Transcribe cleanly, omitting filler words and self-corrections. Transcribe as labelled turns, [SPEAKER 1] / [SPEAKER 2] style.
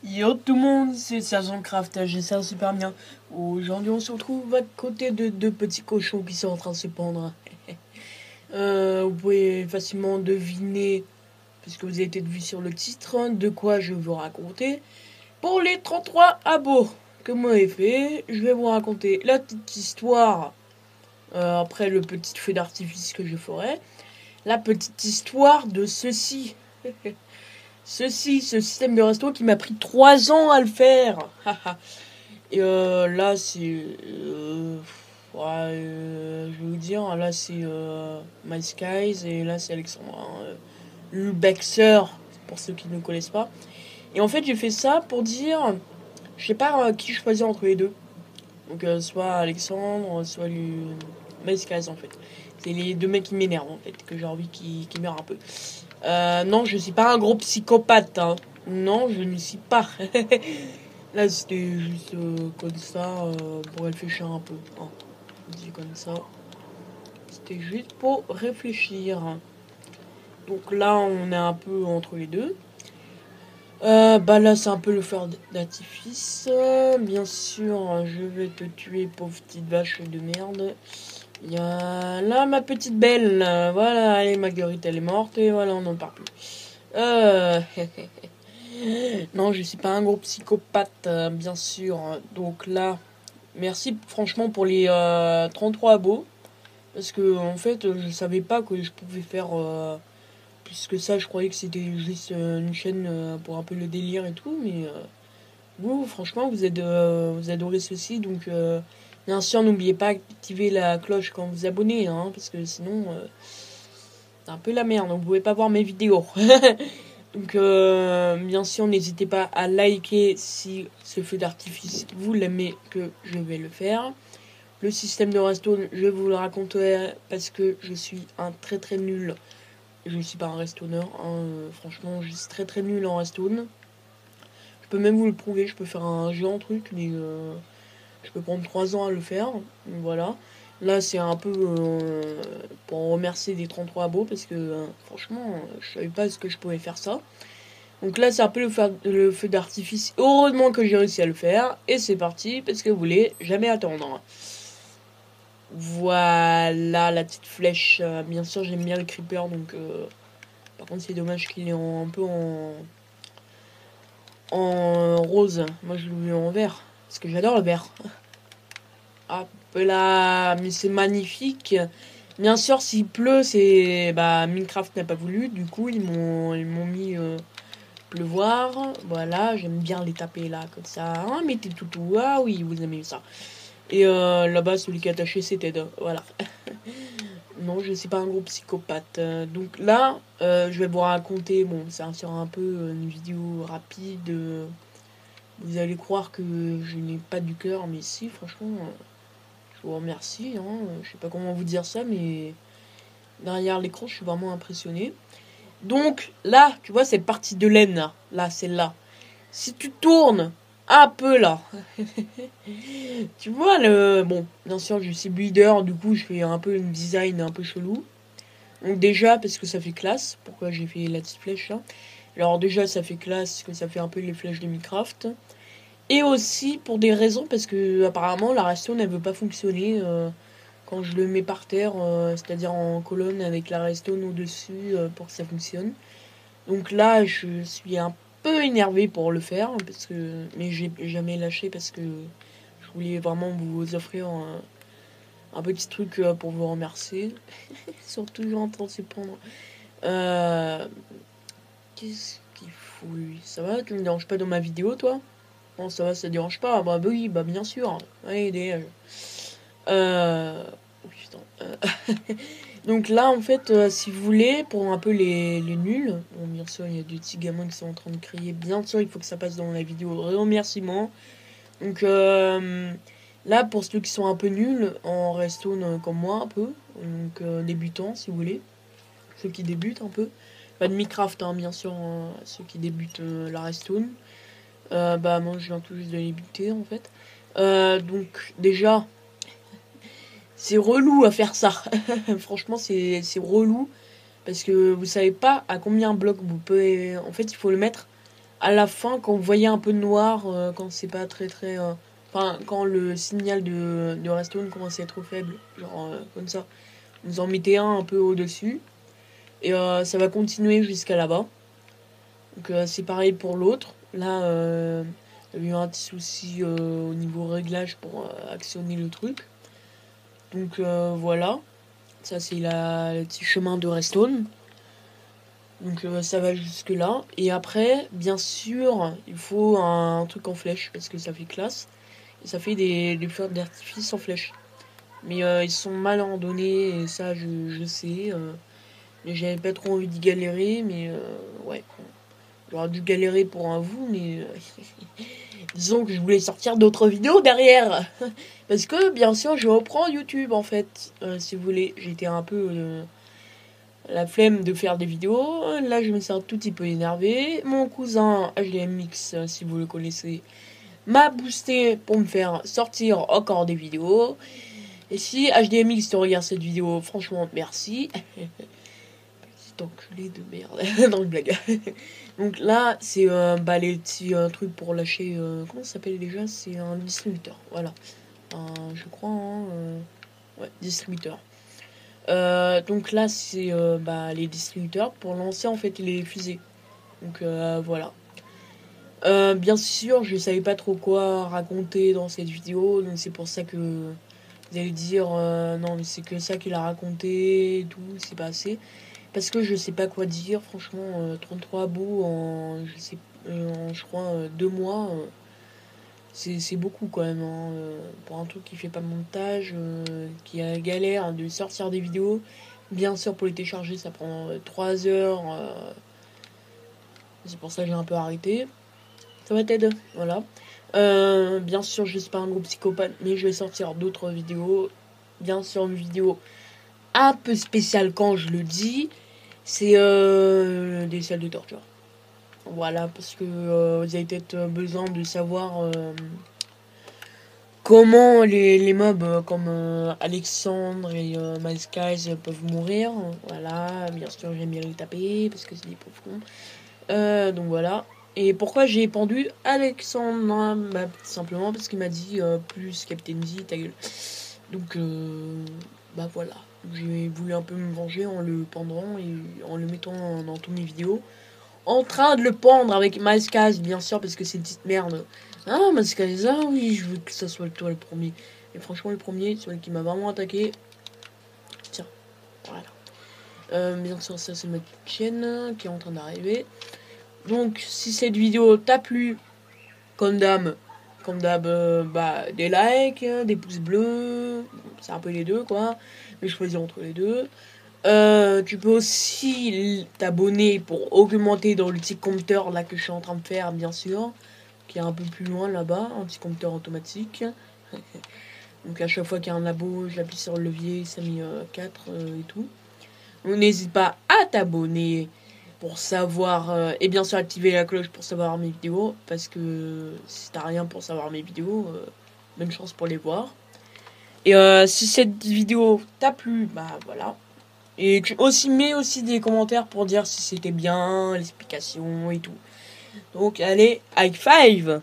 [SPEAKER 1] Yo tout le monde, c'est Sergent Craft, j'espère super bien. Aujourd'hui on se retrouve à côté de deux petits cochons qui sont en train de se pendre. Vous pouvez facilement deviner, puisque vous avez été vu sur le titre, de quoi je vais vous raconter. Pour les 33 abos que moi j'ai fait, je vais vous raconter la petite histoire, après le petit feu d'artifice que je ferai. La petite histoire de ceci. Ce système de resto qui m'a pris 3 ans à le faire. Et là, c'est. Ouais, je vais vous dire, là, c'est My Skies et là, c'est Alexandre. Lubexer, pour ceux qui ne connaissent pas. Et en fait, j'ai fait ça pour dire. Je sais pas qui choisir entre les deux. Donc, soit Alexandre, soit My Skies, en fait. C'est les deux mecs qui m'énervent, en fait, que j'ai envie qu'ils meurent un peu. Non, je suis pas un gros psychopathe. Hein. Non, je ne suis pas. Là, c'était juste comme ça, pour réfléchir un peu. Hein. Je dis comme ça. C'était juste pour réfléchir. Donc là, on est un peu entre les deux. Bah là, c'est un peu le feu d'artifice. Bien sûr, je vais te tuer, pauvre petite vache de merde. Il y a là ma petite belle. Voilà, allez, Marguerite, elle est morte. Et voilà, on n'en parle plus. Non, je suis pas un gros psychopathe, bien sûr. Donc là, merci franchement pour les 33 abos. Parce que en fait, je savais pas que je pouvais faire plus que ça. Je croyais que c'était juste une chaîne pour un peu le délire et tout. Mais vous, franchement, vous adorez ceci. Donc, bien sûr, n'oubliez pas d'activer la cloche quand vous abonnez. Hein, parce que sinon, c'est un peu la merde. Vous pouvez pas voir mes vidéos. Donc, bien sûr, n'hésitez pas à liker si ce feu d'artifice vous l'aimez, que je vais le faire. Le système de Redstone, je vous le raconterai parce que je suis un très très nul. Je ne suis pas un Redstoner, hein, franchement, je suis très très nul en Redstone. Je peux même vous le prouver, je peux faire un géant truc, mais je peux prendre 3 ans à le faire. Donc, voilà. Là, c'est un peu pour remercier des 33 abos parce que franchement, je savais pas ce que je pouvais faire ça. Donc là, c'est un peu le feu d'artifice. Heureusement que j'ai réussi à le faire. Et c'est parti, parce que vous voulez jamais attendre. Voilà, la petite flèche. Bien sûr, j'aime bien le creeper, donc... par contre, c'est dommage qu'il est un peu en rose. Moi, je le veux en vert. Parce que j'adore le vert. Hop là, mais c'est magnifique. Bien sûr, s'il pleut, c'est... Bah, Minecraft n'a pas voulu. Du coup, ils m'ont mis... pleuvoir, voilà, j'aime bien les taper là, comme ça, hein, mettez tout, ah oui, vous aimez ça. Et là-bas, celui qui est attaché, c'est Ted, voilà. Non, je suis pas un gros psychopathe. Donc là, je vais vous raconter, bon, ça sera un peu une vidéo rapide. Vous allez croire que je n'ai pas du cœur, mais si, franchement, je vous remercie. Hein, je sais pas comment vous dire ça, mais derrière l'écran, je suis vraiment impressionné. Donc là, tu vois cette partie de laine là, celle-là. Si tu tournes un peu là, tu vois le... Bon, bien sûr, je suis builder, du coup je fais un peu une design un peu chelou. Donc déjà, parce que ça fait classe, pourquoi j'ai fait la petite flèche là. Alors déjà, ça fait classe, que ça fait un peu les flèches de Minecraft. Et aussi pour des raisons, parce que apparemment la redstone elle veut pas fonctionner quand je le mets par terre, c'est-à-dire en colonne avec la redstone au-dessus pour que ça fonctionne. Donc là, je suis un peu énervé pour le faire, parce que mais j'ai jamais lâché parce que je voulais vraiment vous offrir un petit truc pour vous remercier. Ils sont toujours en train de se prendre. Euh, Qu'est-ce qu'il fout lui? Ça va? Tu me déranges pas dans ma vidéo, toi? Non, ça va, ça te dérange pas? Bah oui, bah bien sûr. Allez, dégage. Oh putain. Donc là, en fait, si vous voulez, pour un peu les nuls, bon, bien sûr, il y a des petits gamins qui sont en train de crier. Bien sûr, il faut que ça passe dans la vidéo remerciement. Donc là, pour ceux qui sont un peu nuls, en redstone comme moi, un peu, donc débutants, si vous voulez, ceux qui débutent un peu. Pas de Minecraft, hein, bien sûr, hein, ceux qui débutent la redstone. Bah, moi, je viens tout juste de débuter, en fait. Donc, déjà, c'est relou à faire ça. Franchement, c'est relou. Parce que vous savez pas à combien de blocs vous pouvez... En fait, il faut le mettre à la fin, quand vous voyez un peu noir, quand c'est pas très très... Enfin, quand le signal de Redstone commence à être trop faible, genre comme ça, vous en mettez un peu au-dessus. Et ça va continuer jusqu'à là-bas. Donc c'est pareil pour l'autre. Là, il y a eu un petit souci au niveau réglage pour actionner le truc. Donc voilà. Ça c'est le petit chemin de Redstone. Donc ça va jusque là. Et après, bien sûr, il faut un truc en flèche parce que ça fait classe. Et ça fait des feux d'artifice en flèche. Mais ils sont mal ordonnés et ça je sais. Mais j'avais pas trop envie d'y galérer. Mais ouais. J'aurais dû galérer pour un vous. Mais disons que je voulais sortir d'autres vidéos derrière. Parce que bien sûr je reprends YouTube en fait. Si vous voulez. J'étais un peu... la flemme de faire des vidéos. Là, je me sens un tout petit peu énervé. Mon cousin HDMX, si vous le connaissez, m'a boosté pour me faire sortir encore des vidéos. Et si HDMX te regarde cette vidéo, franchement, merci. Petit enculé de merde. Non, je blague. Donc là, c'est les petits trucs pour lâcher... comment ça s'appelle déjà? C'est un distributeur. Voilà. Je crois, hein, ouais, distributeur. Donc là, c'est les distributeurs pour lancer en fait les fusées. Donc voilà. Bien sûr, je savais pas trop quoi raconter dans cette vidéo, donc c'est pour ça que vous allez dire non, mais c'est que ça qu'il a raconté et tout, c'est pas assez. Parce que je sais pas quoi dire, franchement, 33 bouts en, je crois, 2 mois. C'est beaucoup quand même, hein, pour un truc qui fait pas de montage, qui a galère de sortir des vidéos. Bien sûr, pour les télécharger, ça prend 3 heures. C'est pour ça que j'ai un peu arrêté. Ça va t'aider, voilà. Bien sûr, je suis pas un gros psychopathe, mais je vais sortir d'autres vidéos. Bien sûr, une vidéo un peu spéciale quand je le dis, c'est des salles de torture. Voilà, parce que vous avez peut-être besoin de savoir... comment les mobs comme Alexandre et Miles peuvent mourir. Voilà, bien sûr j'aime bien les taper parce que c'est des pauvres cons. Donc voilà. Et pourquoi j'ai pendu Alexandre? Simplement parce qu'il m'a dit plus Captain Z, ta gueule. Donc voilà. J'ai voulu un peu me venger en le pendant et en le mettant dans toutes mes vidéos. En train de le pendre avec Miles bien sûr, parce que c'est une petite merde. Ah, Mascalesa, oui, je veux que ça soit toi le premier. Et franchement, le premier, celui qui m'a vraiment attaqué. Tiens, voilà. Bien sûr, ça, c'est ma chaîne qui est en train d'arriver. Donc, si cette vidéo t'a plu, comme d'hab, des likes, des pouces bleus. C'est un peu les deux, quoi. Mais je choisis entre les deux. Tu peux aussi t'abonner pour augmenter dans le petit compteur là que je suis en train de faire, bien sûr, qui est un peu plus loin là-bas, un petit compteur automatique. Donc à chaque fois qu'il y a un labo, j'appuie sur le levier, ça met 4 et tout. Donc n'hésite pas à t'abonner pour savoir, et bien sûr activer la cloche pour savoir mes vidéos, parce que si t'as rien pour savoir mes vidéos, bonne chance pour les voir. Et si cette vidéo t'a plu, bah voilà. Et tu mets aussi des commentaires pour dire si c'était bien, l'explication et tout. Donc allez, high five!